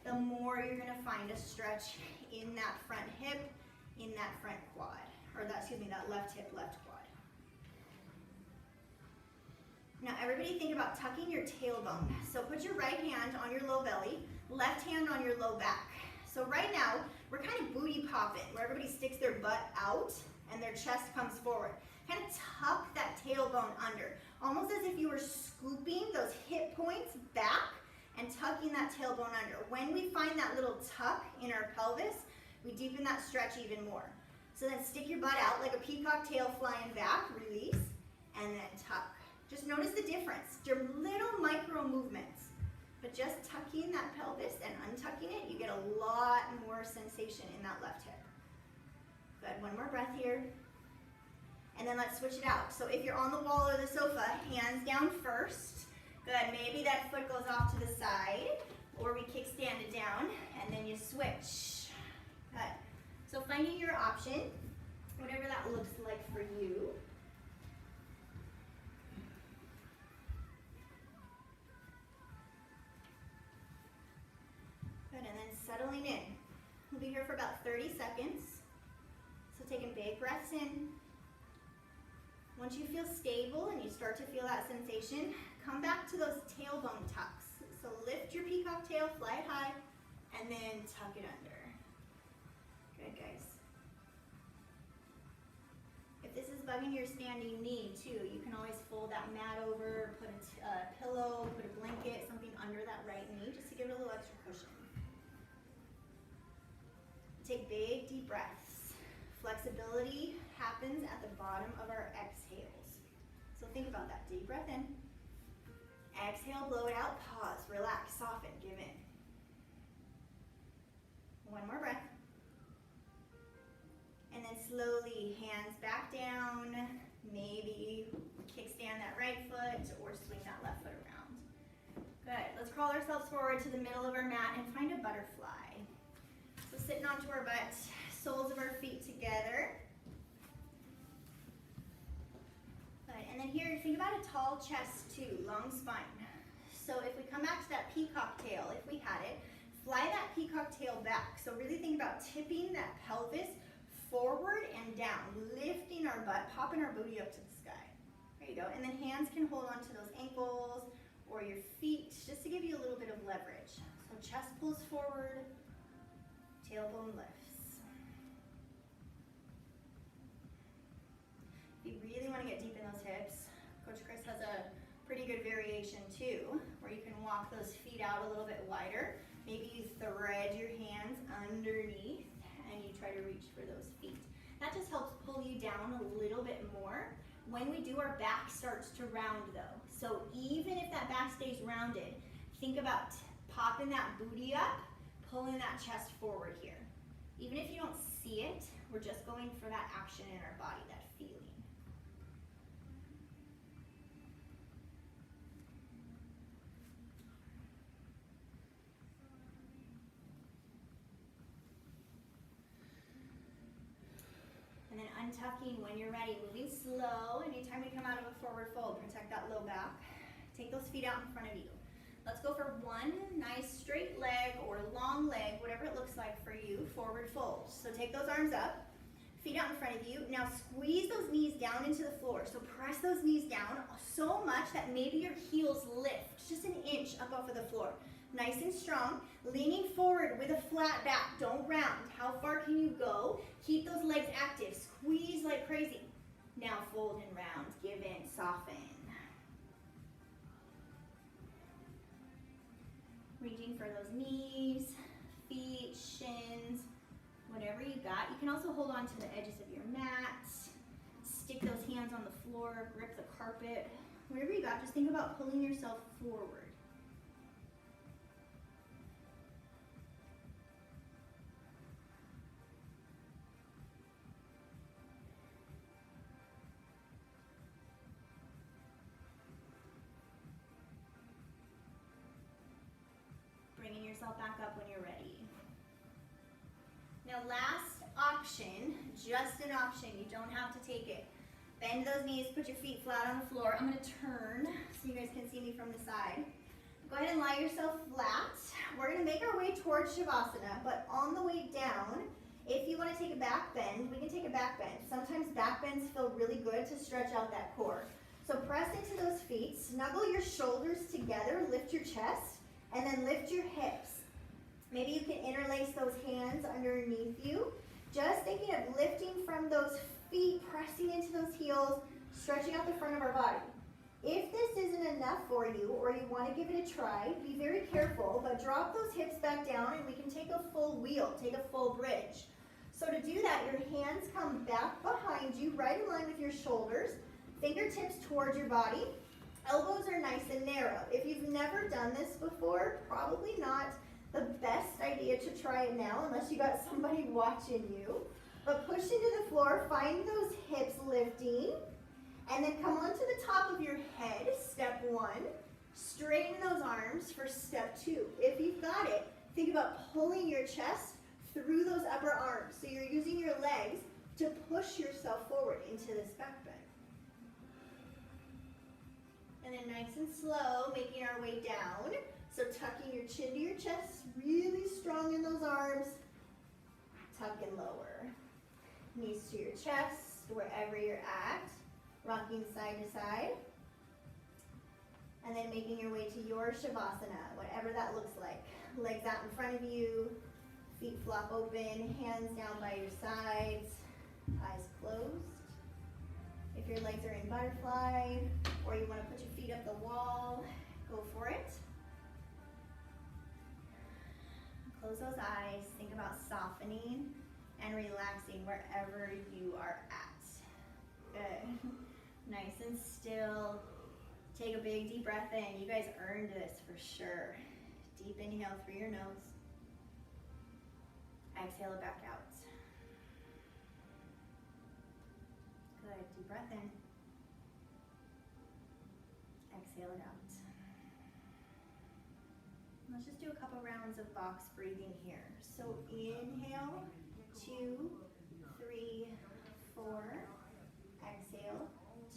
the more you're gonna find a stretch in that front hip, in that front quad, or that left hip, left quad. Now everybody think about tucking your tailbone. So put your right hand on your low belly, left hand on your low back. So right now, we're kind of booty popping, where everybody sticks their butt out and their chest comes forward. Kind of tuck that tailbone under, almost as if you were scooping those hip points back and tucking that tailbone under. When we find that little tuck in our pelvis, we deepen that stretch even more. So then stick your butt out like a peacock tail flying back, release, and then tuck. Just notice the difference. They're little micro movements, but just tucking that pelvis and untucking it, you get a lot more sensation in that left hip. Good, one more breath here. And then let's switch it out. So if you're on the wall or the sofa, hands down first. Good, maybe that foot goes off to the side, or we kickstand it down, and then you switch. Good. So finding your option, whatever that looks like for you. Good, and then settling in. We'll be here for about 30 seconds. So taking big breaths in. Once you feel stable and you start to feel that sensation, come back to those tailbone tucks. So lift your peacock tail, fly it high, and then tuck it under. Good, guys. If this is bugging your standing knee too, you can always fold that mat over, put a pillow, put a blanket, something under that right knee just to give it a little extra cushion. Take big, deep breaths. Flexibility happens at the bottom of our exhales. So think about that. Deep breath in. Exhale, blow it out, pause, relax, soften, give in. One more breath. And then slowly, hands back down. Maybe kickstand that right foot or swing that left foot around. Good. Let's crawl ourselves forward to the middle of our mat and find a butterfly. So sitting onto our butt, soles of our feet together. then here, think about a tall chest too, long spine. So if we come back to that peacock tail, if we had it, fly that peacock tail back. So really think about tipping that pelvis forward and down, lifting our butt, popping our booty up to the sky. There you go. And then hands can hold onto those ankles or your feet, just to give you a little bit of leverage. So chest pulls forward, tailbone lifts. If you really want to get deep in those hips, Coach Chris has a pretty good variation too, where you can walk those feet out a little bit wider. Maybe you thread your hands underneath and you try to reach for those feet. That just helps pull you down a little bit more. When we do, our back starts to round though. So even if that back stays rounded, think about popping that booty up, pulling that chest forward here. Even if you don't see it, we're just going for that action in our body, that feeling. And then untucking when you're ready, moving slow. Anytime we come out of a forward fold, protect that low back. Take those feet out in front of you. Let's go for one nice straight leg or long leg, whatever it looks like for you, forward fold. So take those arms up, feet out in front of you. Now squeeze those knees down into the floor. So press those knees down so much that maybe your heels lift just an inch up off of the floor. Nice and strong, leaning forward with a flat back, don't round. How far can you go? Keep those legs active, squeeze like crazy. Now fold and round, give in, soften. Reaching for those knees, feet, shins, whatever you got. You can also hold on to the edges of your mat, stick those hands on the floor, grip the carpet, whatever you got. Just think about pulling yourself forward. Bringing yourself back up when you're ready. Now last option, just an option, you don't have to take it. Bend those knees, put your feet flat on the floor. I'm going to turn so you guys can see me from the side. Go ahead and lie yourself flat. We're going to make our way towards Shavasana, but on the way down, if you want to take a back bend, we can take a back bend. Sometimes back bends feel really good to stretch out that core. So press into those feet, snuggle your shoulders together, lift your chest, and then lift your hips. Maybe you can interlace those hands underneath you. Just thinking of lifting from those feet, pressing into those heels, stretching out the front of our body. If this isn't enough for you, or you want to give it a try, be very careful, but drop those hips back down and we can take a full wheel, take a full bridge. So to do that, your hands come back behind you, right in line with your shoulders, fingertips towards your body. Elbows are nice and narrow. If you've never done this before, probably not the best idea to try it now unless you got somebody watching you. But push into the floor, find those hips lifting, and then come onto the top of your head, step one. Straighten those arms for step two. If you've got it, think about pulling your chest through those upper arms. So you're using your legs to push yourself forward into this back bend. And then nice and slow, making our way down. So tucking your chin to your chest, really strong in those arms. Tuck and lower. Knees to your chest, wherever you're at. Rocking side to side. And then making your way to your Shavasana, whatever that looks like. Legs out in front of you, feet flop open, hands down by your sides, eyes closed. If your legs are in butterfly, or you want to put your feet up the wall, go for it. Close those eyes, think about softening and relaxing wherever you are at. Good. Nice and still. Take a big deep breath in. You guys earned this for sure. Deep inhale through your nose. Exhale it back out. Good. Deep breath in. Exhale it out. Let's just do a couple rounds of box breathing here. So inhale, 2, 3, 4. Exhale,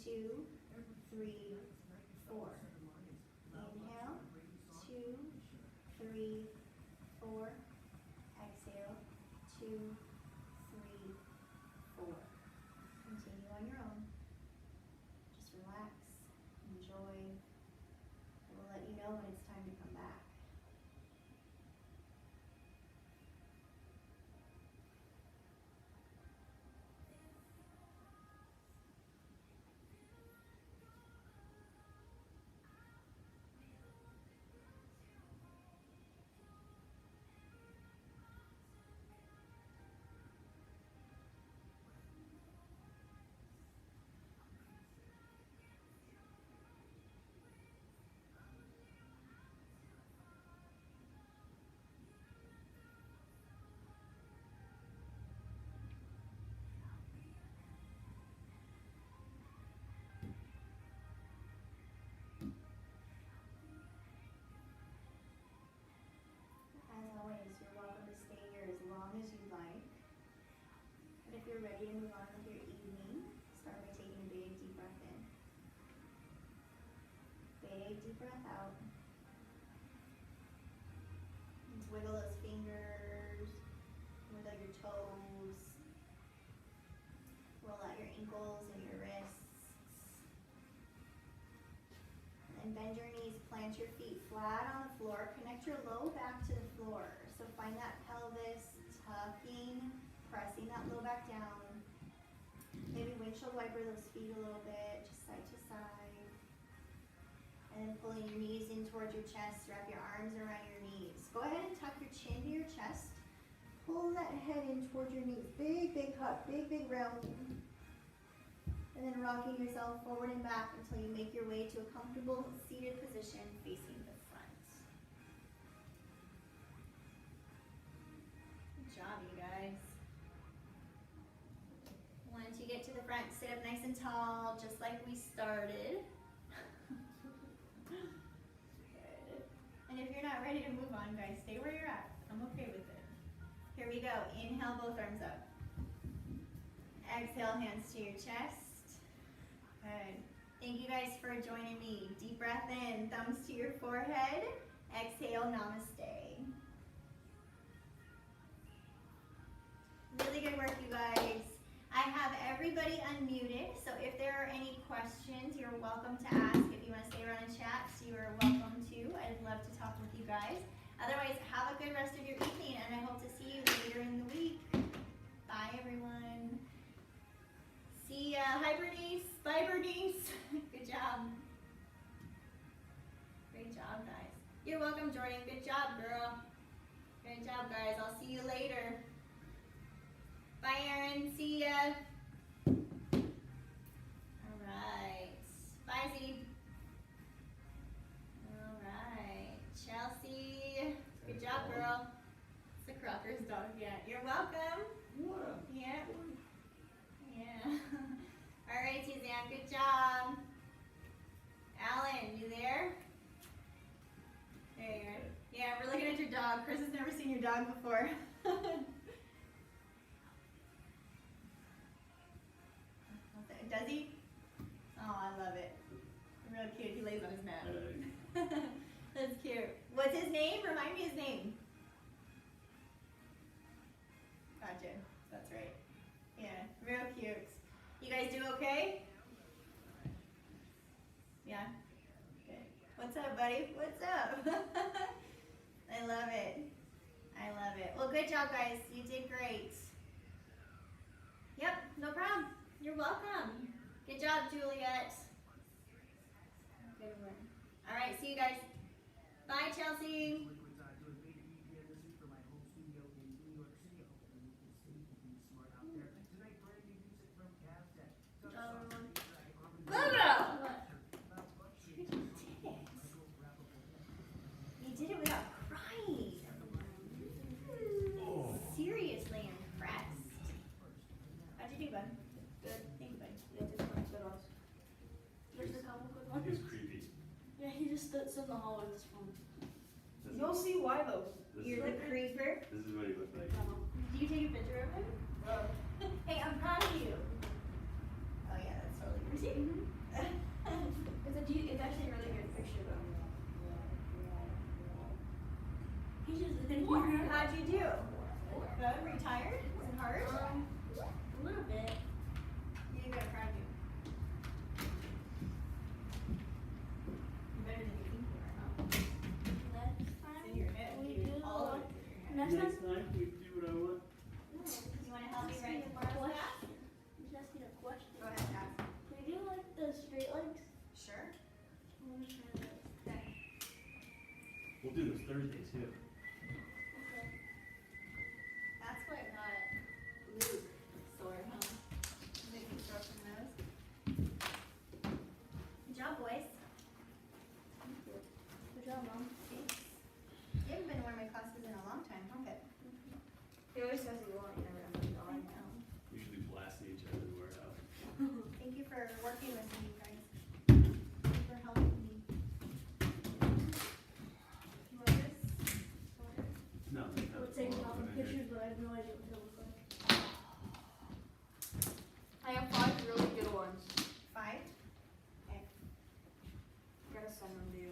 2, 3, 4. Inhale, 2, 3, 4. Exhale, 2, 3, 4. Continue on your own. Just relax, enjoy. And we'll let you know when it's time to come back. As always, you're welcome to stay here as long as you'd like. And if you're ready to move on with your evening, start by taking a big deep breath in. Big deep breath out. And wiggle those fingers, wiggle your toes. Roll out your ankles and your wrists. And bend your knees, plant your feet flat on the floor, connect your low back to the floor. So find that pelvis tucking, pressing that low back down. Maybe windshield wiper those feet a little bit, just side to side. And then pulling your knees in towards your chest, wrap your arms around your knees. Go ahead and tuck your chin to your chest. Pull that head in towards your knees. Big, big hug, big, big round. And then rocking yourself forward and back until you make your way to a comfortable seated position facing the front. Good job, you guys. Once you get to the front, sit up nice and tall, just like we started. Good. And if you're not ready to move on, guys, stay where you're at. I'm okay with it. Here we go. Inhale, both arms up. Exhale, hands to your chest. Good. Thank you guys for joining me. Deep breath in, thumbs to your forehead. Exhale, namaste. Really good work, you guys. I have everybody unmuted, so if there are any questions, you're welcome to ask. If you want to stay around and chat, you are welcome to. I'd love to talk with you guys. Otherwise, have a good rest of your evening, and I hope to see you later in the week. Bye, everyone. See ya. Hi, Bernice. Bye, Bernice. Good job. Great job, guys. You're welcome, Jordan. Good job, girl. Good job, guys. I'll see you later. Bye, Erin. See ya. All right. Bye, Z. All right. Chelsea. Good job, girl. It's the Crocker's dog. Yeah. You're welcome. Yeah. Yeah. All right, Suzanne. Good job. Alan, you there? There you are. Yeah, we're looking at your dog. Chris has never seen your dog before. Does he? Oh, I love it. Real cute. He lays on his mat. That's cute. What's his name? Remind me his name. Gotcha. That's right. Yeah, real cute. You guys do okay? Yeah? Good. What's up, buddy? What's up? I love it. I love it. Well, good job, guys. You did great. Yep, no problem. You're welcome. Good job, Juliet. Good one. All right, see you guys. Bye, Chelsea. You did it without crying. Seriously impressed. How'd you do, bud? Good. Thank you, bud. Yeah, just like good ones. There's a couple good ones. He's creepy. Yeah, he just sits in the hall with his phone. You'll see why, though. You're the creeper. This is what he looked like. Did you take a picture of him? Hey, I'm proud of you. Oh, yeah, that's totally crazy. actually a really good picture though. He's just looking for How'd you do? Good? Were you tired? Was it hard? a little bit. You did good, I'm proud of you. You're better than you think you are, huh? Next It's time in your head. we You do all of it through your head. next time we do what I want. You wanna help me write tomorrow's task? just asking a question. Go ahead, ask. Can we do like the straight legs? Sure. I wanna try that. Okay. We'll do this Thursday too. Okay. That's what got Luke sore, huh? Making sore from those. Good job, boys. Good job, Mom. Thanks. You haven't been to one of my classes in a long time, huh, Pip? He always says he won't, never ends I on. know. Usually blasting each other word out. Thank you for working with me, you guys. Thank you for helping me. You want this? Sorter? No, that's We're taking all the pictures, but I have no idea what they look like. I have 5 really good ones. 5? Okay. I gotta send them to you.